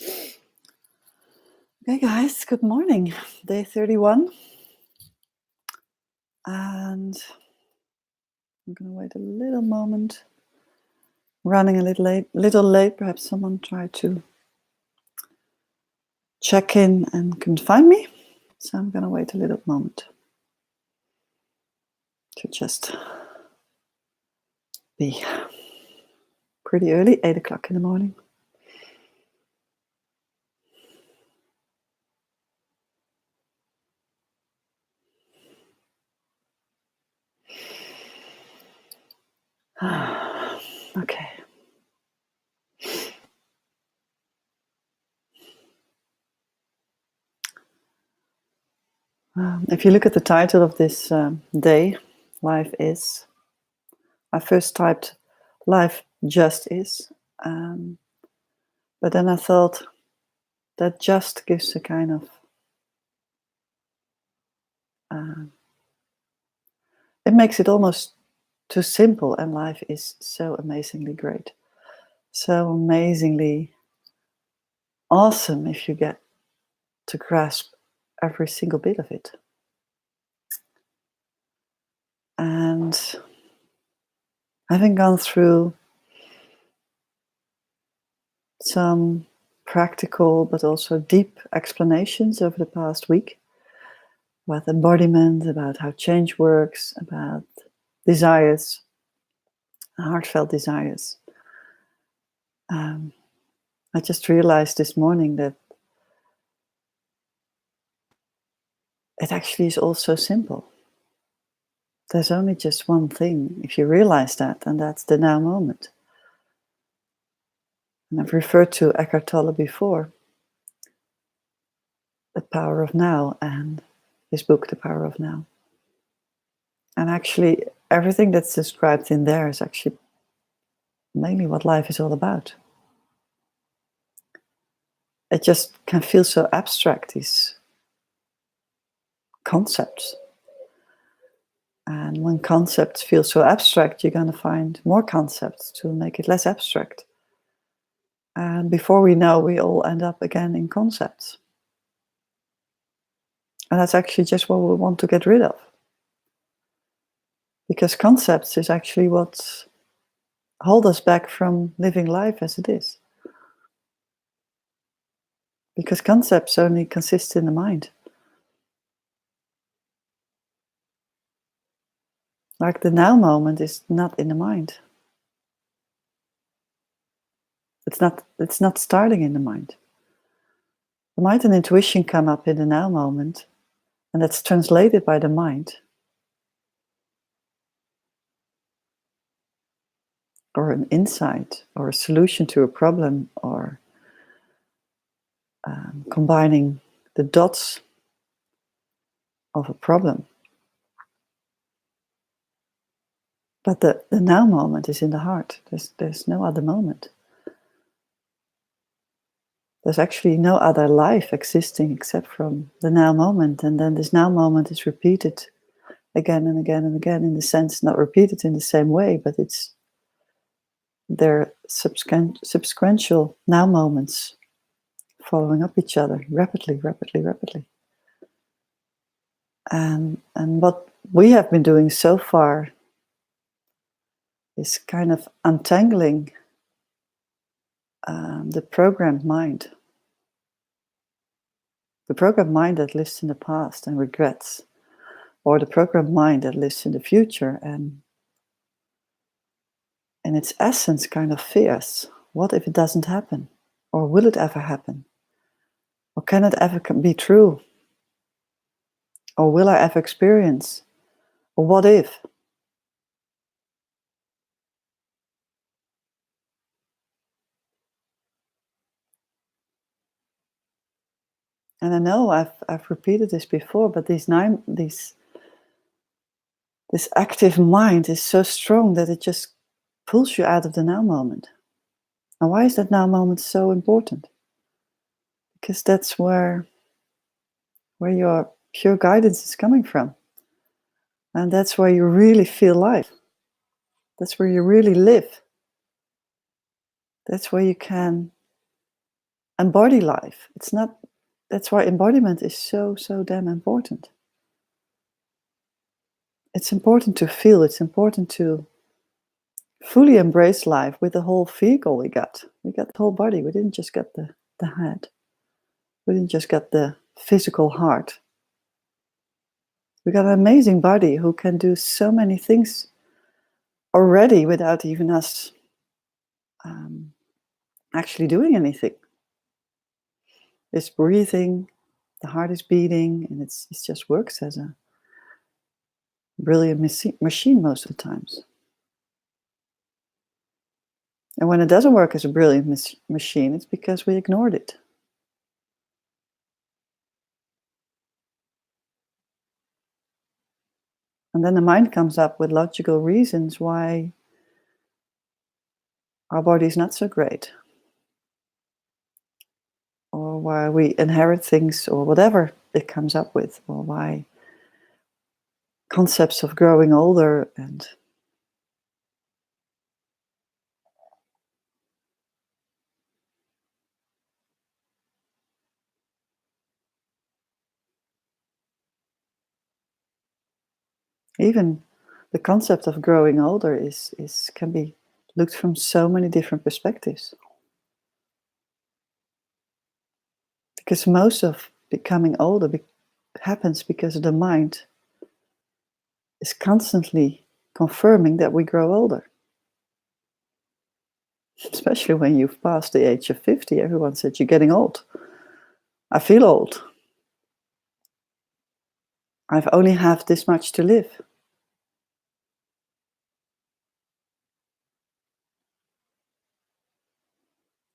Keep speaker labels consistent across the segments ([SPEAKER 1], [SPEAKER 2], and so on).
[SPEAKER 1] Hey guys, good morning. Day 31. And I'm going to wait a little moment. Running a little late. Perhaps someone tried to check in and couldn't find me. So I'm going to wait a little moment to just be pretty early, 8 o'clock in the morning. Okay. If you look at the title of this day, Life Is, I first typed Life Just Is, but then I thought that just gives a kind of it makes it almost too simple, and life is so amazingly great, so amazingly awesome if you get to grasp every single bit of it. And having gone through some practical but also deep explanations over the past week about embodiment, about how change works, about desires, heartfelt desires, I just realized this morning that it actually is all so simple. There's only just one thing, if you realize that, and that's the now moment. And I've referred to Eckhart Tolle before, The Power of Now, and his book, The Power of Now. And actually, everything that's described in there is actually mainly what life is all about. It just can feel so abstract, these concepts. And when concepts feel so abstract, you're going to find more concepts to make it less abstract. And before we know, we all end up again in concepts. And that's actually just what we want to get rid of. Because concepts is actually what hold us back from living life as it is. Because concepts only consist in the mind. Like the now moment is not in the mind. It's not starting in the mind. The mind and intuition come up in the now moment, and that's translated by the mind. Or an insight, or a solution to a problem, or combining the dots of a problem. But the now moment is in the heart. There's no other moment. There's actually no other life existing except from the now moment. And then this now moment is repeated again and again and again, in the sense, not repeated in the same way, but they're subsequential now moments following up each other rapidly. And what we have been doing so far is kind of untangling the programmed mind. The programmed mind that lives in the past and regrets, or the programmed mind that lives in the future and in its essence kind of fears. What if it doesn't happen? Or will it ever happen? Or can it ever be true? Or will I ever experience? Or what if? And I know I've repeated this before, but this active mind is so strong that it just pulls you out of the now moment. And why is that now moment so important? Because that's where your pure guidance is coming from. And that's where you really feel life. That's where you really live. That's where you can embody life. It's not, that's why embodiment is so, so damn important. It's important to feel, it's important to fully embrace life with the whole vehicle we got. We got the whole body. We didn't just get the head. We didn't just get the physical heart. We got an amazing body who can do so many things already without even us actually doing anything. It's breathing, the heart is beating, and it just works as a brilliant machine most of the times. And when it doesn't work as a brilliant machine, it's because we ignored it. And then the mind comes up with logical reasons why our body is not so great, or why we inherit things, or whatever it comes up with, or why concepts of growing older and even the concept of growing older can be looked from so many different perspectives. Because most of becoming older happens because the mind is constantly confirming that we grow older. Especially when you've passed the age of 50, everyone said, you're getting old. I feel old. I've only have this much to live.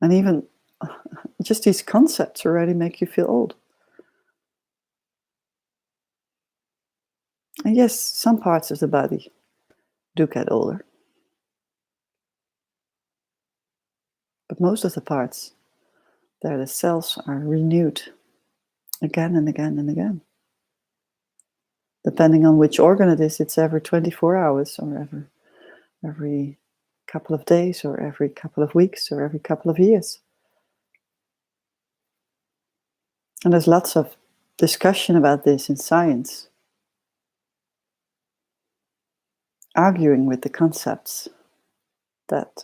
[SPEAKER 1] And even just these concepts already make you feel old. And yes, some parts of the body do get older. But most of the parts, the cells are renewed again and again and again. Depending on which organ it is, it's every 24 hours or every couple of days or every couple of weeks or every couple of years. And there's lots of discussion about this in science, arguing with the concepts that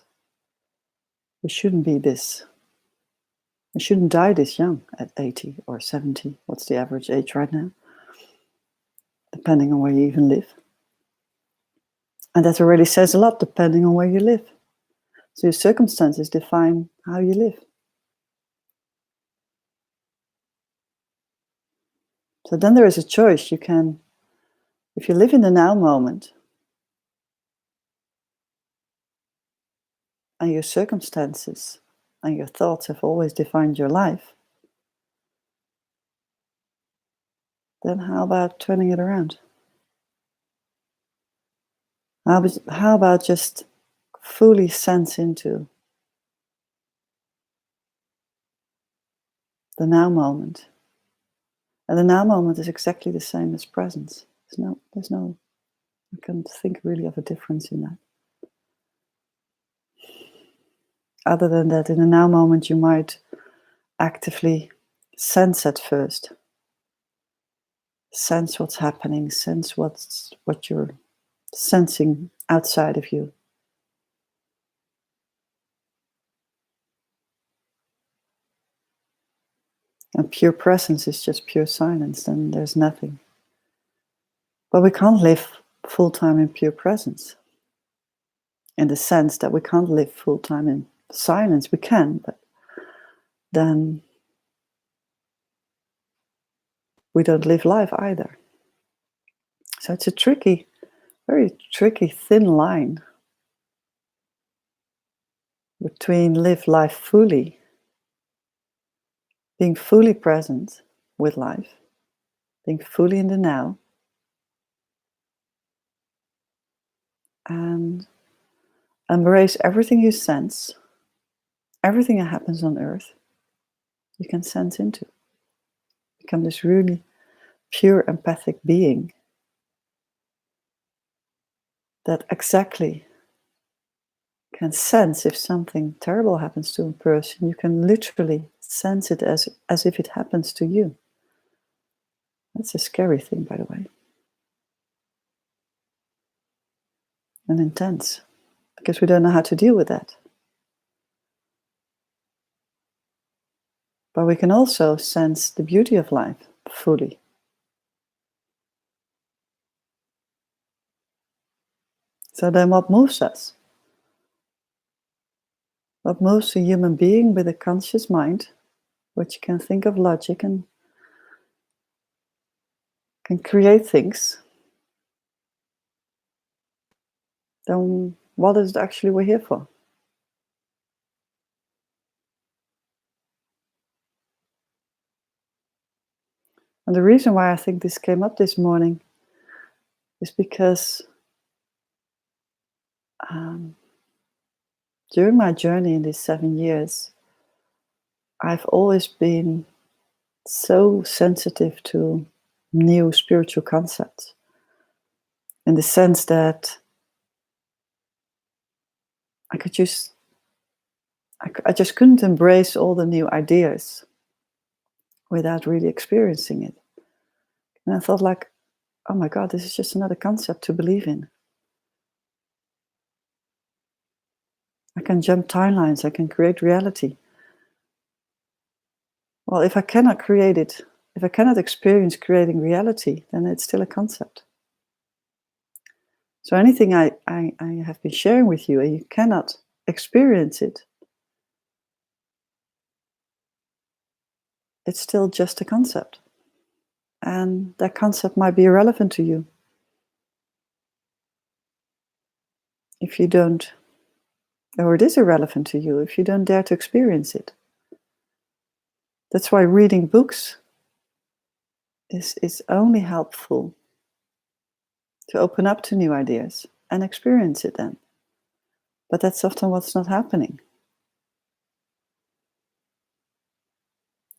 [SPEAKER 1] we shouldn't die this young at 80 or 70. What's the average age right now? Depending on where you even live. And that already says a lot, depending on where you live. So your circumstances define how you live. So then there is a choice. You can, if you live in the now moment, and your circumstances and your thoughts have always defined your life, then how about turning it around? How about just fully sense into the now moment? And the now moment is exactly the same as presence. There's no, I can't think really of a difference in that. Other than that, in the now moment, you might actively sense at first. Sense what's happening, sense what you're sensing outside of you. And pure presence is just pure silence, then there's nothing. But we can't live full-time in pure presence. In the sense that we can't live full-time in silence. We can, but then we don't live life either. So it's a tricky, very tricky, thin line between live life fully, being fully present with life, being fully in the now, and embrace everything you sense, everything that happens on earth, you can sense into. Become this really pure empathic being that exactly can sense if something terrible happens to a person. You can literally sense it as if it happens to you. That's a scary thing, by the way. And intense, because we don't know how to deal with that. But we can also sense the beauty of life fully. So then what moves us? What moves a human being with a conscious mind, which can think of logic and can create things, then what is it actually we're here for? And the reason why I think this came up this morning is because during my journey in these 7 years, I've always been so sensitive to new spiritual concepts, in the sense that I just couldn't embrace all the new ideas without really experiencing it. And I thought, like, oh my God, this is just another concept to believe in. I can jump timelines, I can create reality. Well, if I cannot create it, if I cannot experience creating reality, then it's still a concept. So anything I have been sharing with you, and you cannot experience it, it's still just a concept. And that concept might be irrelevant to you if you don't, or it is irrelevant to you if you don't dare to experience it. That's why reading books is only helpful to open up to new ideas and experience it then. But that's often what's not happening.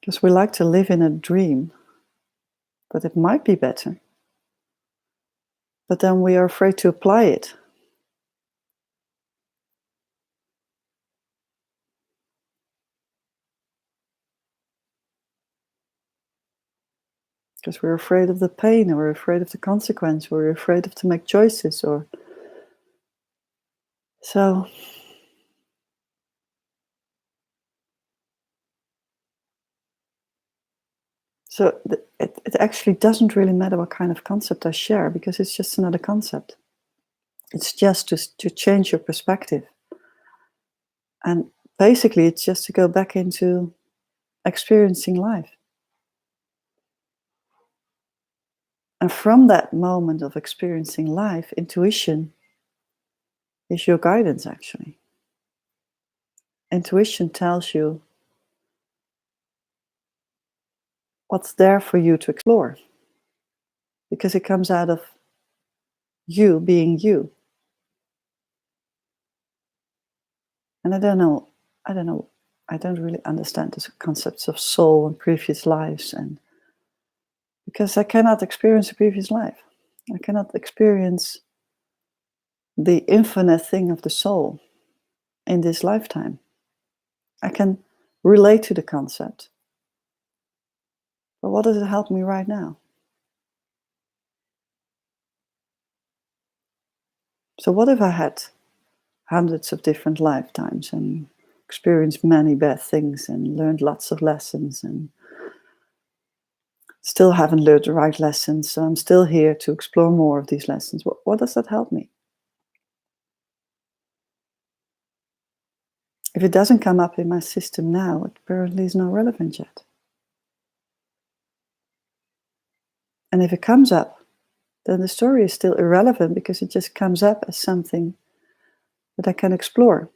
[SPEAKER 1] Because we like to live in a dream, but it might be better. But then we are afraid to apply it. Because we're afraid of the pain, or we're afraid of the consequence, or we're afraid of to make choices, or so. So it actually doesn't really matter what kind of concept I share, because it's just another concept. It's just to change your perspective. And basically, it's just to go back into experiencing life. And from that moment of experiencing life, intuition is your guidance, actually. Intuition tells you what's there for you to explore, because it comes out of you being you. And I don't really understand the concepts of soul and previous lives, and because I cannot experience a previous life. I cannot experience the infinite thing of the soul in this lifetime. I can relate to the concept, but what does it help me right now? So what if I had hundreds of different lifetimes and experienced many bad things and learned lots of lessons and still haven't learned the right lessons, so I'm still here to explore more of these lessons. What does that help me? If it doesn't come up in my system now, it apparently is not relevant yet. And if it comes up, then the story is still irrelevant, because it just comes up as something that I can explore.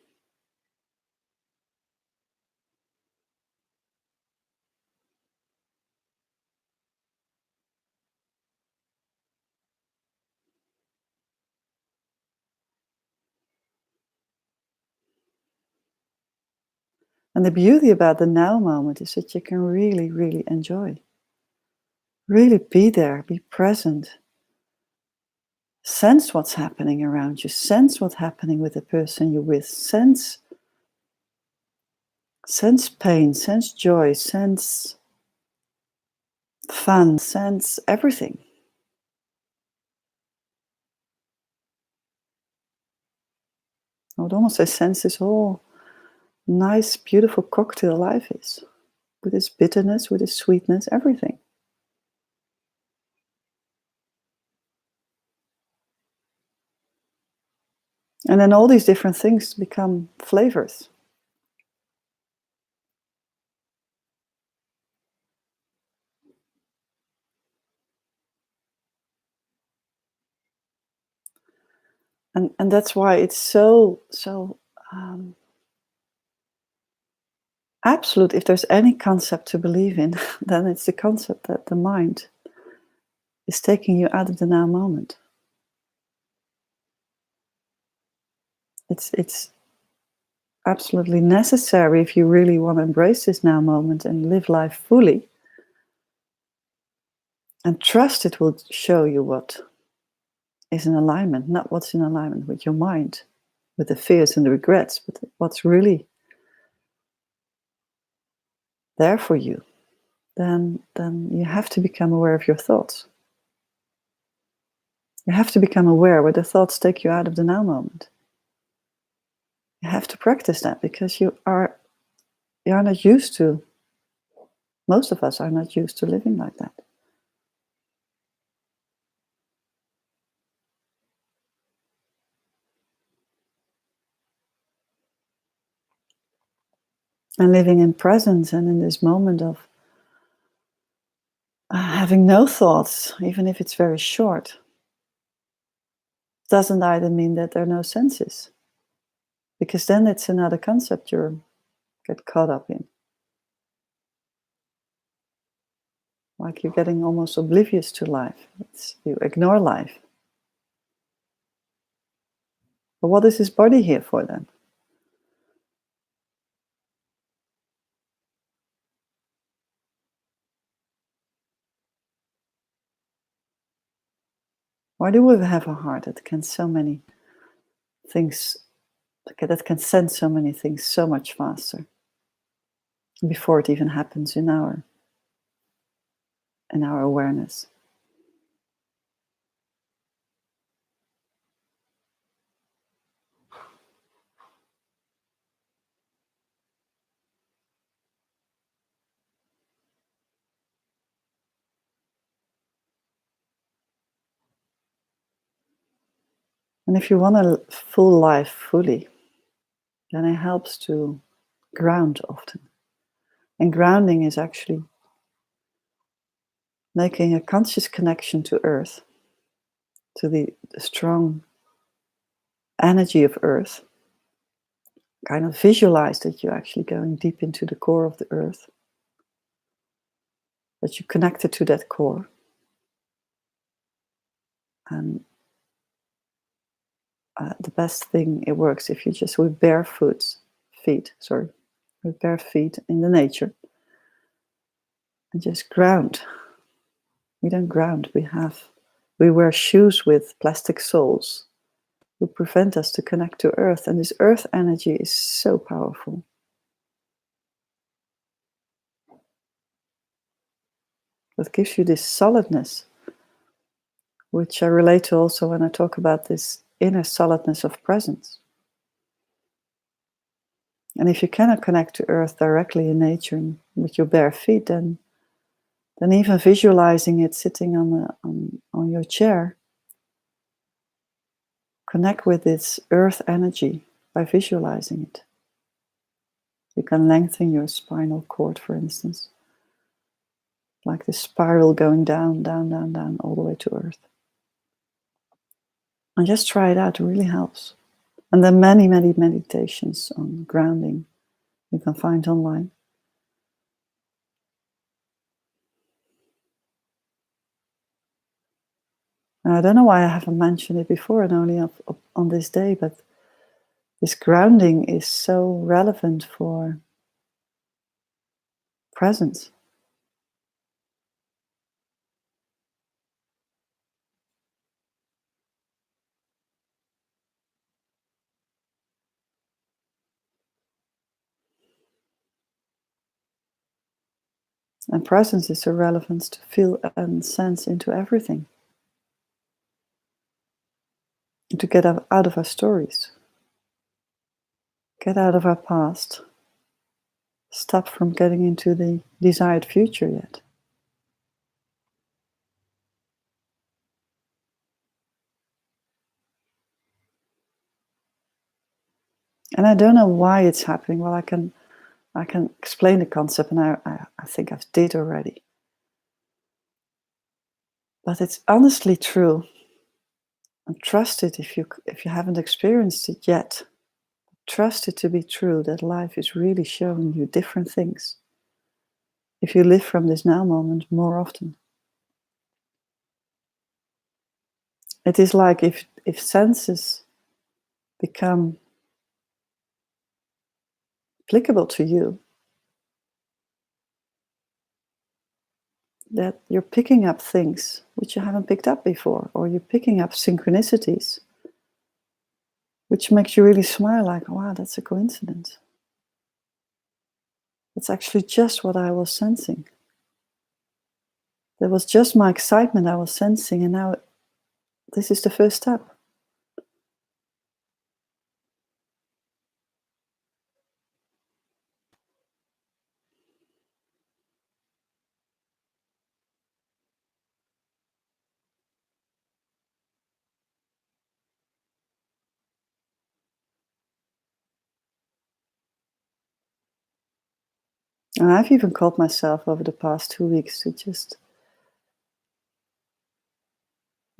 [SPEAKER 1] And the beauty about the now moment is that you can really, really enjoy. Really be there, be present. Sense what's happening around you. Sense what's happening with the person you're with. Sense Sense pain, sense joy, sense fun, sense everything. I would almost say sense this whole nice, beautiful cocktail life is, with its bitterness, with its sweetness, everything. And then all these different things become flavors. And that's why it's so um, absolute. If there's any concept to believe in, then it's the concept that the mind is taking you out of the now moment. It's absolutely necessary if you really want to embrace this now moment and live life fully, and trust it will show you what is in alignment, not what's in alignment with your mind, with the fears and the regrets, but what's really there for you. Then you have to become aware of your thoughts. You have to become aware where the thoughts take you out of the now moment. You have to practice that because you are not used to, most of us are not used to living like that. And living in presence and in this moment of having no thoughts, even if it's very short, doesn't either mean that there are no senses. Because then it's another concept you get caught up in. Like you're getting almost oblivious to life. You ignore life. But what is this body here for then? Why do we have a heart that can so many things, that can sense so many things so much faster before it even happens in our awareness? And if you want a full life fully, then it helps to ground often. And grounding is actually making a conscious connection to earth, to the strong energy of earth. Kind of visualize that you're actually going deep into the core of the earth, that you're connected to that core. And the best thing, it works if you just with bare feet in the nature, and just ground. We don't ground. We wear shoes with plastic soles who prevent us to connect to earth. And this earth energy is so powerful. It gives you this solidness, which I relate to also when I talk about this inner solidness of presence. And if you cannot connect to earth directly in nature and with your bare feet, then even visualizing it sitting on your chair, connect with this earth energy by visualizing it. You can lengthen your spinal cord, for instance, like this spiral going down, down, down, down, all the way to earth. And just try it out, it really helps. And there are many, many meditations on grounding you can find online. And I don't know why I haven't mentioned it before and only on this day, but this grounding is so relevant for presence. And presence is a relevance to feel and sense into everything. And to get out of our stories. Get out of our past. Stop from getting into the desired future yet. And I don't know why it's happening. Well, I can explain the concept, and I think I've did already. But it's honestly true. And trust it if you haven't experienced it yet. Trust it to be true that life is really showing you different things. If you live from this now moment more often. It is like if senses become applicable to you, that you're picking up things which you haven't picked up before, or you're picking up synchronicities, which makes you really smile like, wow, that's a coincidence. It's actually just what I was sensing. That was just my excitement I was sensing, and now this is the first step. And I've even called myself over the past 2 weeks to just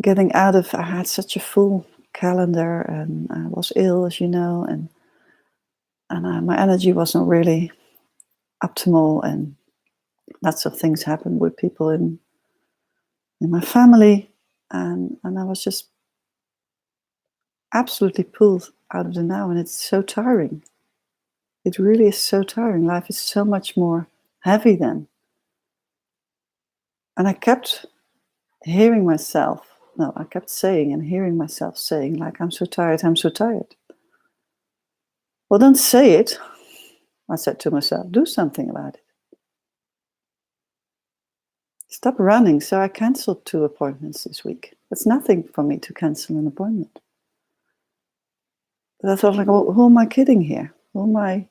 [SPEAKER 1] getting out of, I had such a full calendar and I was ill, as you know, and my energy wasn't really optimal, and lots of things happened with people in my family, and I was just absolutely pulled out of the now, and it's so tiring. It really is so tiring. Life is so much more heavy then. And I kept hearing myself, no, I kept saying and hearing myself saying, like, I'm so tired, I'm so tired. Well, don't say it, I said to myself, do something about it. Stop running. So I canceled 2 appointments this week. It's nothing for me to cancel an appointment. But I thought, like, well, who am I kidding here? Who am I?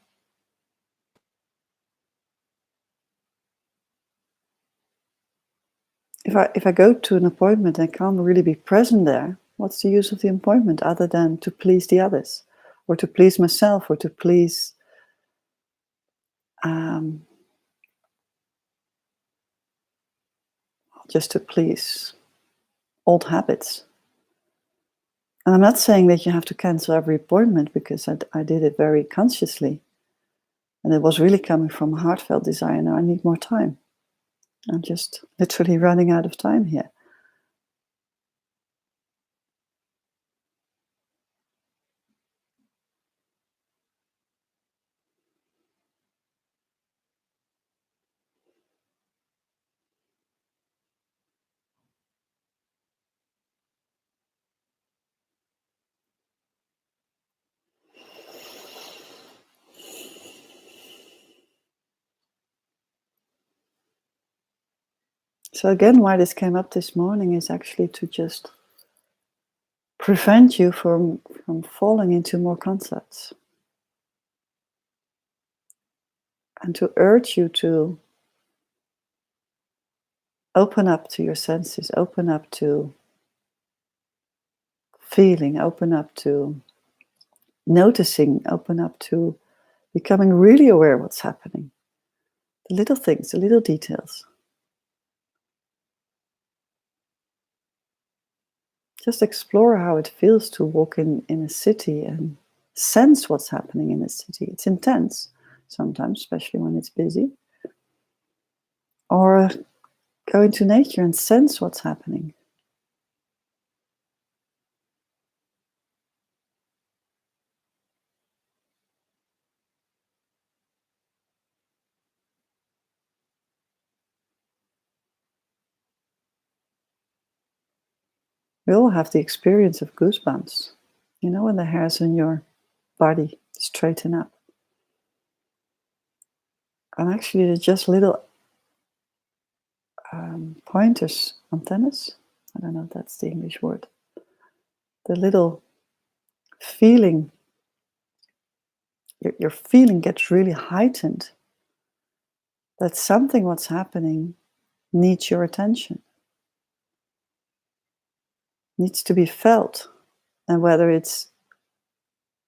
[SPEAKER 1] If I go to an appointment and can't really be present there, what's the use of the appointment other than to please the others, or to please myself, or to please just to please old habits? And I'm not saying that you have to cancel every appointment, because I did it very consciously. And it was really coming from a heartfelt desire. Now I need more time. I'm just literally running out of time here. So again, why this came up this morning is actually to just prevent you from falling into more concepts. And to urge you to open up to your senses, open up to feeling, open up to noticing, open up to becoming really aware of what's happening. The little things, the little details. Just explore how it feels to walk in a city and sense what's happening in a city. It's intense sometimes, especially when it's busy. Or go into nature and sense what's happening. We all have the experience of goosebumps. You know, when the hairs on your body straighten up. And actually, they're just little pointers, antennas. I don't know if that's the English word. The little feeling, your feeling gets really heightened. That something what's happening needs your attention, needs to be felt. And whether it's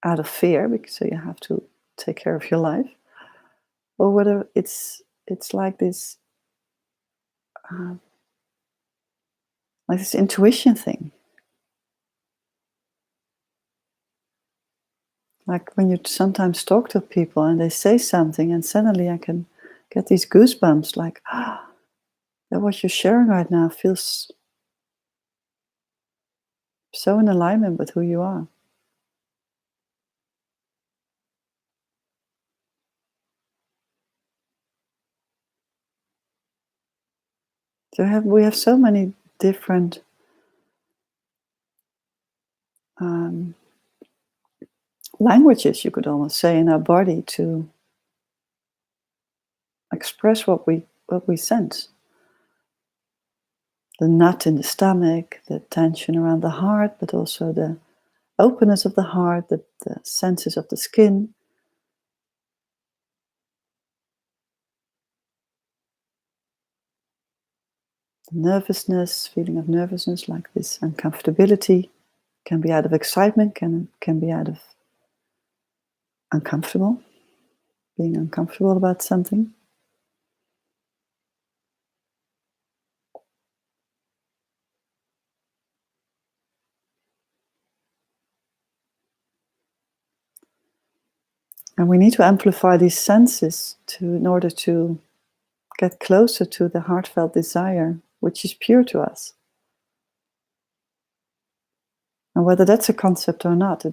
[SPEAKER 1] out of fear, because so you have to take care of your life, or whether it's like this uh, intuition thing. Like when you sometimes talk to people and they say something, and suddenly I can get these goosebumps, like, that what you're sharing right now feels so in alignment with who you are. So we have so many different languages, you could almost say, in our body to express what we sense. The knot in the stomach, the tension around the heart, but also the openness of the heart, the senses of the skin. The nervousness, feeling of nervousness, like this uncomfortability, can be out of excitement, can be out of uncomfortable, being uncomfortable about something. And we need to amplify these senses in order to get closer to the heartfelt desire, which is pure to us. And whether that's a concept or not,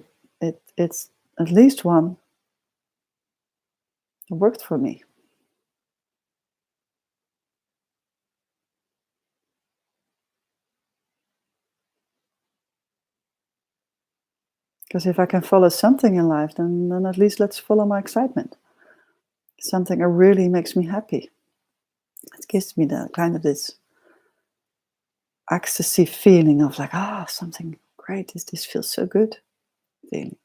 [SPEAKER 1] it's at least one that worked for me. Because if I can follow something in life, then at least let's follow my excitement. Something that really makes me happy. It gives me the kind of this ecstasy feeling of like, something great. This feels so good. Feeling.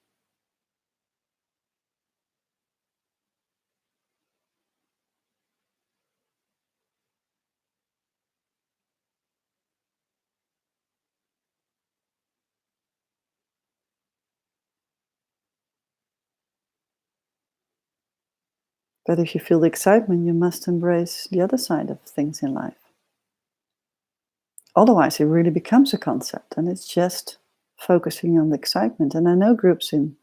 [SPEAKER 1] But if you feel the excitement, you must embrace the other side of things in life. Otherwise, it really becomes a concept, and it's just focusing on the excitement. And I know groups in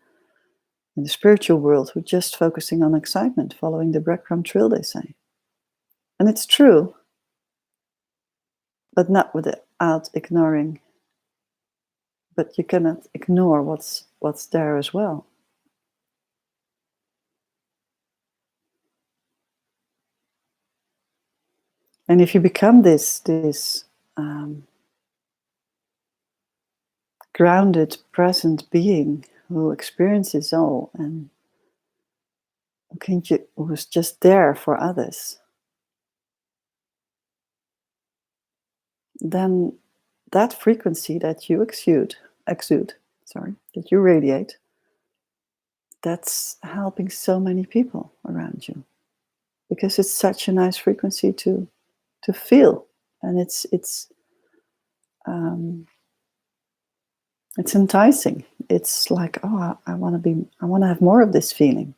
[SPEAKER 1] the spiritual world who are just focusing on excitement, following the breadcrumb trail, they say. And it's true, but not without ignoring. But you cannot ignore what's there as well. And if you become this grounded, present being who experiences all and who's just there for others, then that frequency that you exude, that you radiate, that's helping so many people around you, because it's such a nice frequency to feel, and it's enticing. It's like, I want to have more of this feeling.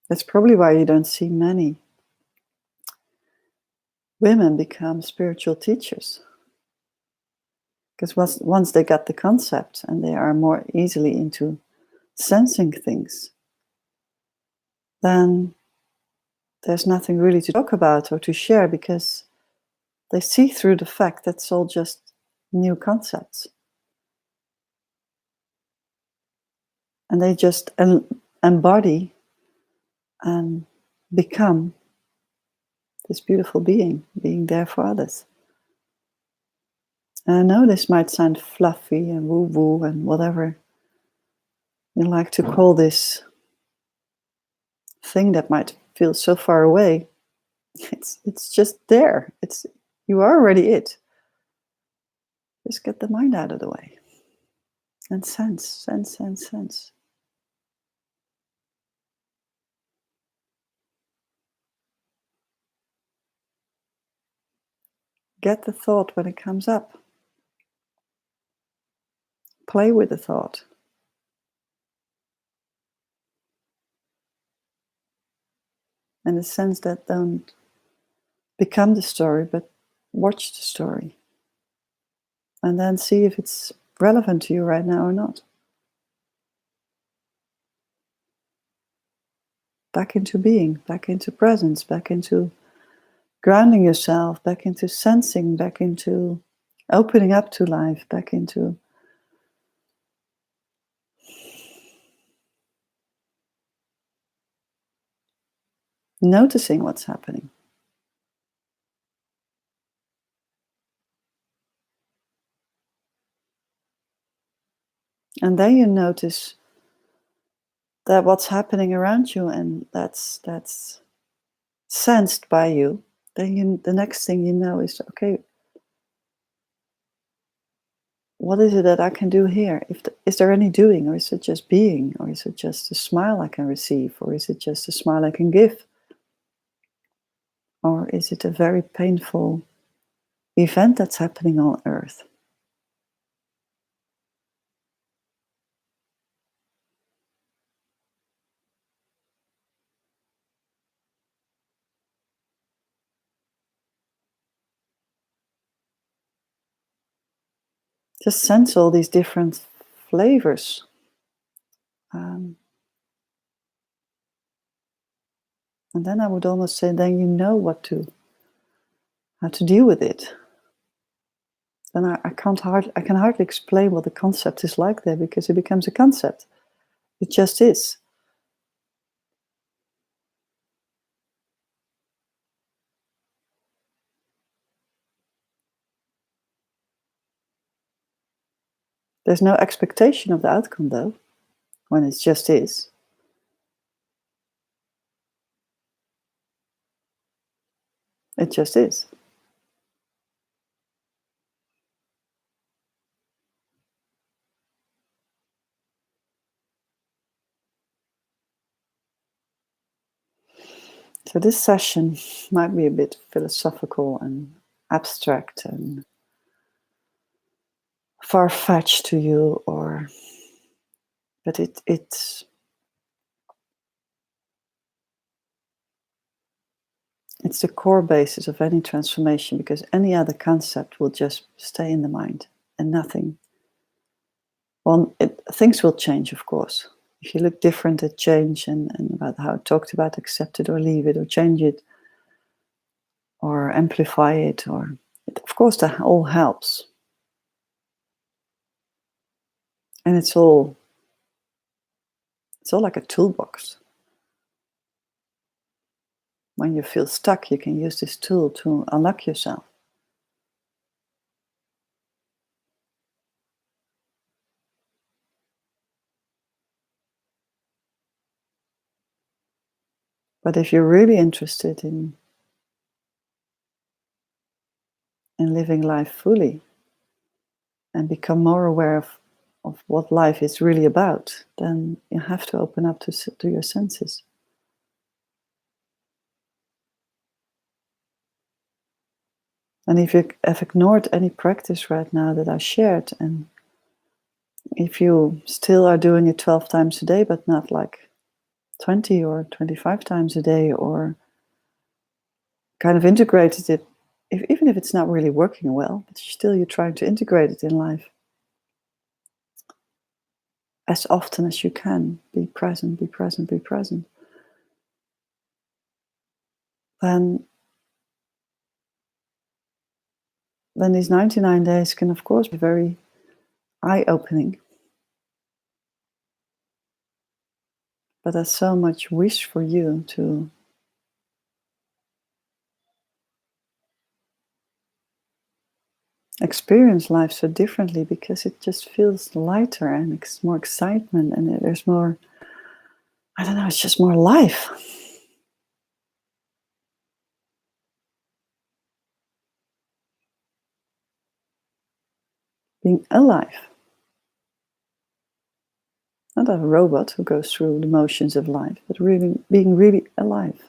[SPEAKER 1] That's probably why you don't see many women become spiritual teachers. Because once they got the concept and they are more easily into sensing things, then there's nothing really to talk about or to share, because they see through the fact that it's all just new concepts. And they just embody and become this beautiful being there for others. And I know this might sound fluffy and woo-woo and whatever, You like to call this thing that might feel so far away, it's just there. You are already it. Just get the mind out of the way. And sense. Get the thought when it comes up. Play with the thought. In the sense that don't become the story, but watch the story. And then see if it's relevant to you right now or not. Back into being, back into presence, back into grounding yourself, back into sensing, back into opening up to life, back into noticing what's happening. And then you notice that what's happening around you and that's sensed by you, then the next thing you know is, okay, what is it that I can do here? Is there any doing, or is it just being, or is it just a smile I can receive, or is it just a smile I can give? Or is it a very painful event that's happening on earth? Just sense all these different flavors. And then I would almost say, then you know how to deal with it. Then I can hardly explain what the concept is like there, because it becomes a concept. It just is. There's no expectation of the outcome, though, when it just is. It just is. So this session might be a bit philosophical and abstract and far-fetched to you, but it's the core basis of any transformation, because any other concept will just stay in the mind and nothing. Well, things will change, of course. If you look different at change and about how it talked about, accept it or leave it or change it or amplify it, of course that all helps. And it's all like a toolbox. When you feel stuck, you can use this tool to unlock yourself. But if you're really interested in living life fully and become more aware of what life is really about, then you have to open up to your senses. And if you have ignored any practice right now that I shared, and if you still are doing it 12 times a day, but not like 20 or 25 times a day, or kind of integrated it, even if it's not really working well, but still you're trying to integrate it in life as often as you can, be present, be present, be present, then these 99 days can, of course, be very eye-opening. But there's so much wish for you to experience life so differently because it just feels lighter and more excitement and there's more, I don't know, it's just more life. Being alive. Not a robot who goes through the motions of life, but really being really alive.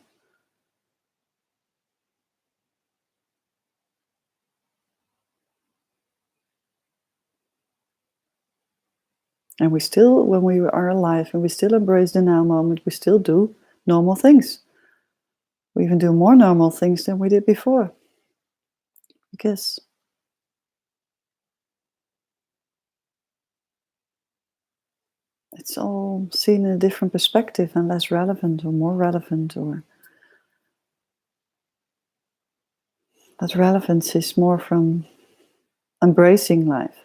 [SPEAKER 1] And we still, when we are alive and we still embrace the now moment, we still do normal things. We even do more normal things than we did before. Because it's all seen in a different perspective and less relevant or more relevant, or that relevance is more from embracing life.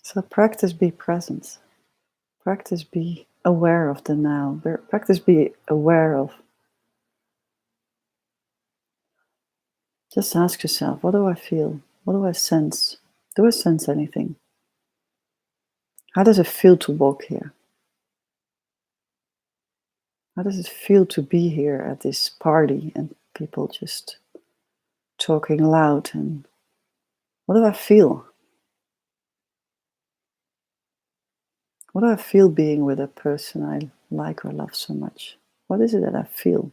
[SPEAKER 1] So practice be present. Practice be aware of the now. Practice be aware of. Just ask yourself, what do I feel? What do I sense? Do I sense anything? How does it feel to walk here? How does it feel to be here at this party and people just talking loud? And what do I feel? What do I feel being with a person I like or love so much? What is it that I feel?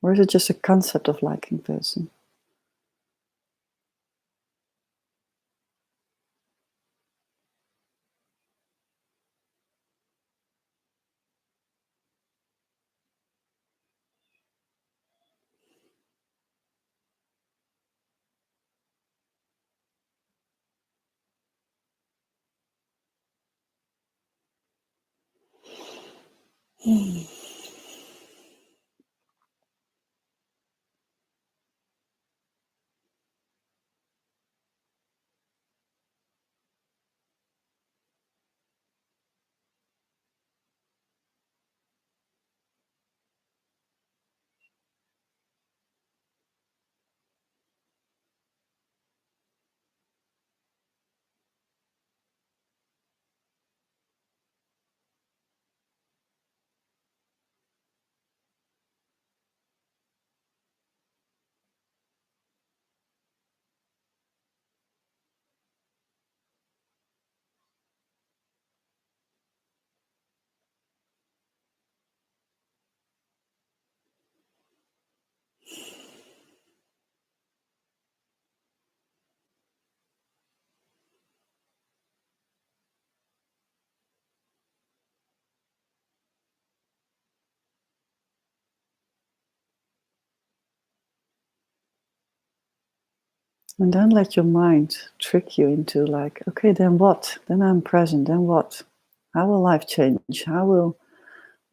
[SPEAKER 1] Or is it just a concept of liking person? And don't let your mind trick you into like, okay, then what? Then I'm present, then what? How will life change? How will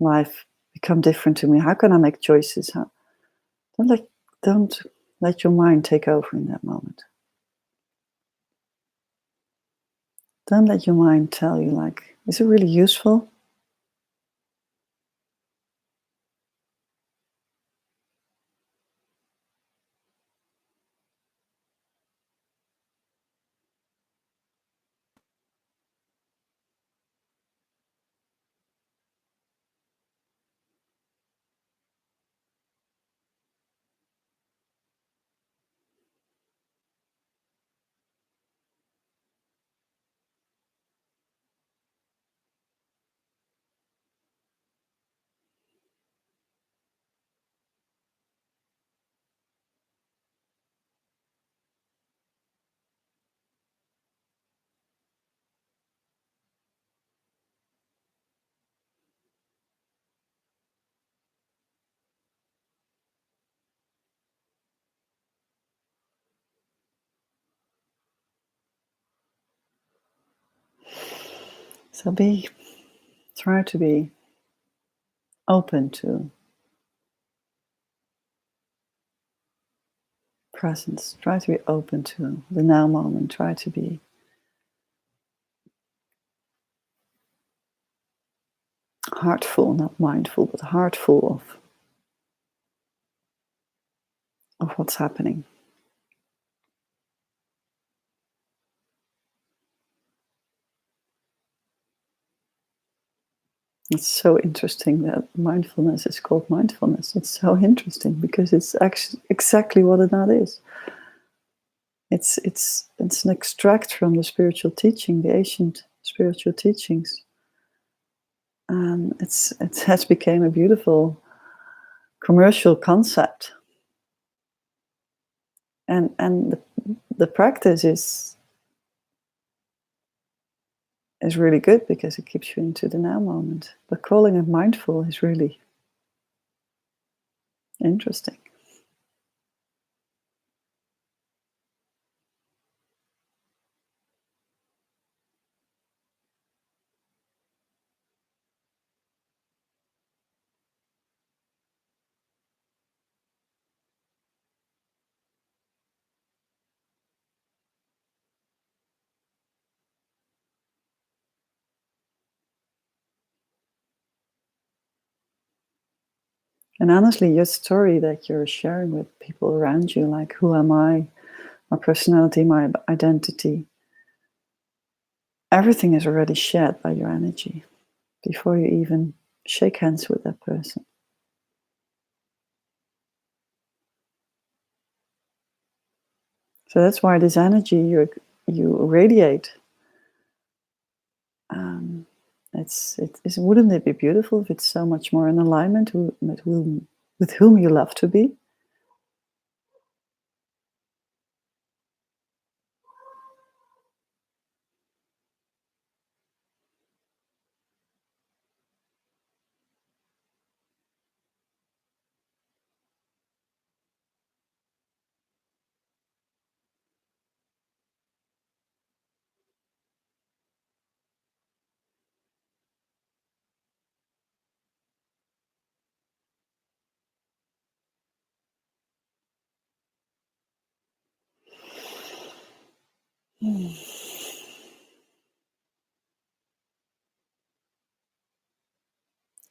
[SPEAKER 1] life become different to me? How can I make choices? Don't let, don't let your mind take over in that moment. Don't let your mind tell you like, is it really useful? So try to be open to presence. Try to be open to the now moment. Try to be heartful, not mindful, but heartful of what's happening. It's so interesting that mindfulness is called mindfulness. It's so interesting because it's actually exactly what it not is. It's an extract from the spiritual teaching, the ancient spiritual teachings, and it has become a beautiful commercial concept. And the practice is really good because it keeps you into the now moment. But calling it mindful is really interesting. And honestly, your story that you're sharing with people around you, like who am I, my personality, my identity, everything is already shared by your energy before you even shake hands with that person. So that's why this energy you radiate. Wouldn't it be beautiful if it's so much more in alignment with whom you love to be?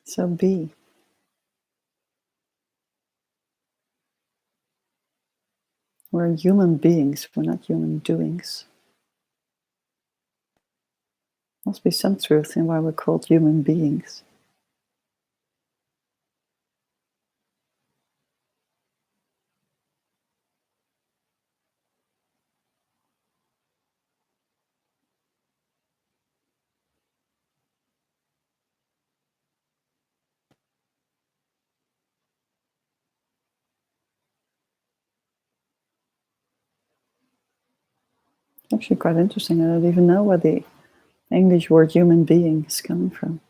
[SPEAKER 1] So be. We're human beings, we're not human doings. Must be some truth in why we're called human beings. Actually quite interesting. I don't even know where the English word human being is coming from.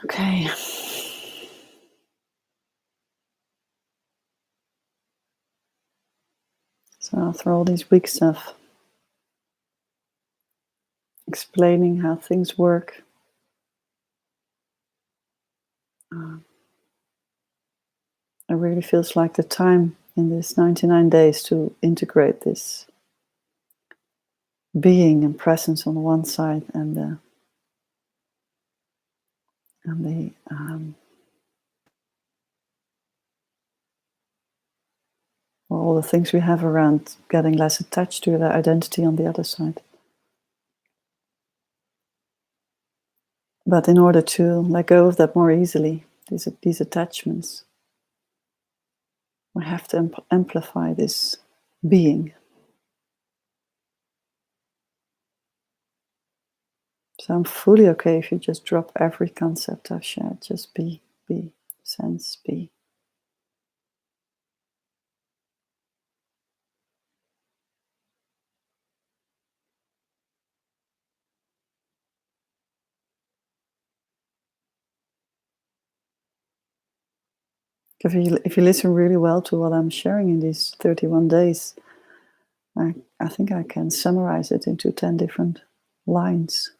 [SPEAKER 1] Okay. So after all these weeks of explaining how things work, it really feels like the time in this 99 days to integrate this being and presence on the one side and all the things we have around getting less attached to the identity on the other side. But in order to let go of that more easily, these attachments, we have to amplify this being. So I'm fully okay if you just drop every concept I've shared. Just be, sense, be. If you listen really well to what I'm sharing in these 31 days, I think I can summarize it into 10 different lines.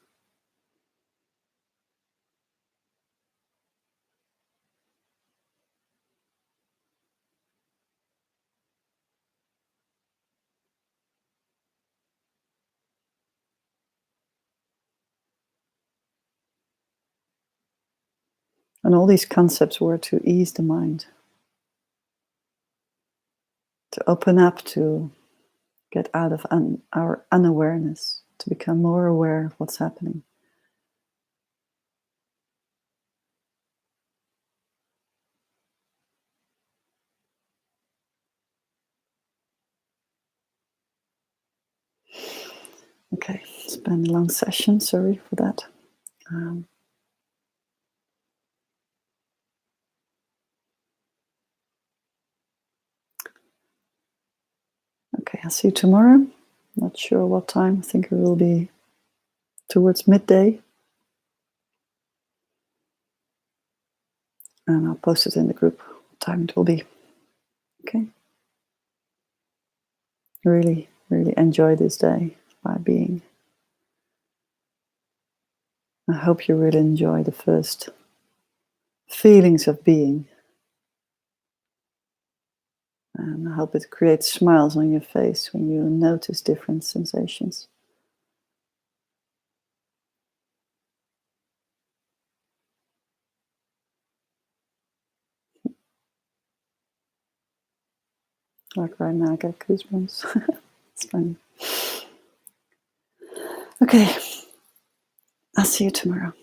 [SPEAKER 1] And all these concepts were to ease the mind, to open up, to get out of our unawareness, to become more aware of what's happening. Okay, it's been a long session, sorry for that. Okay, I'll see you tomorrow. Not sure what time. I think it will be towards midday. And I'll post it in the group what time it will be. Okay. Really, really enjoy this day by being. I hope you really enjoy the first feelings of being. And I hope it creates smiles on your face when you notice different sensations. Like right now, I get goosebumps. It's funny. Okay, I'll see you tomorrow.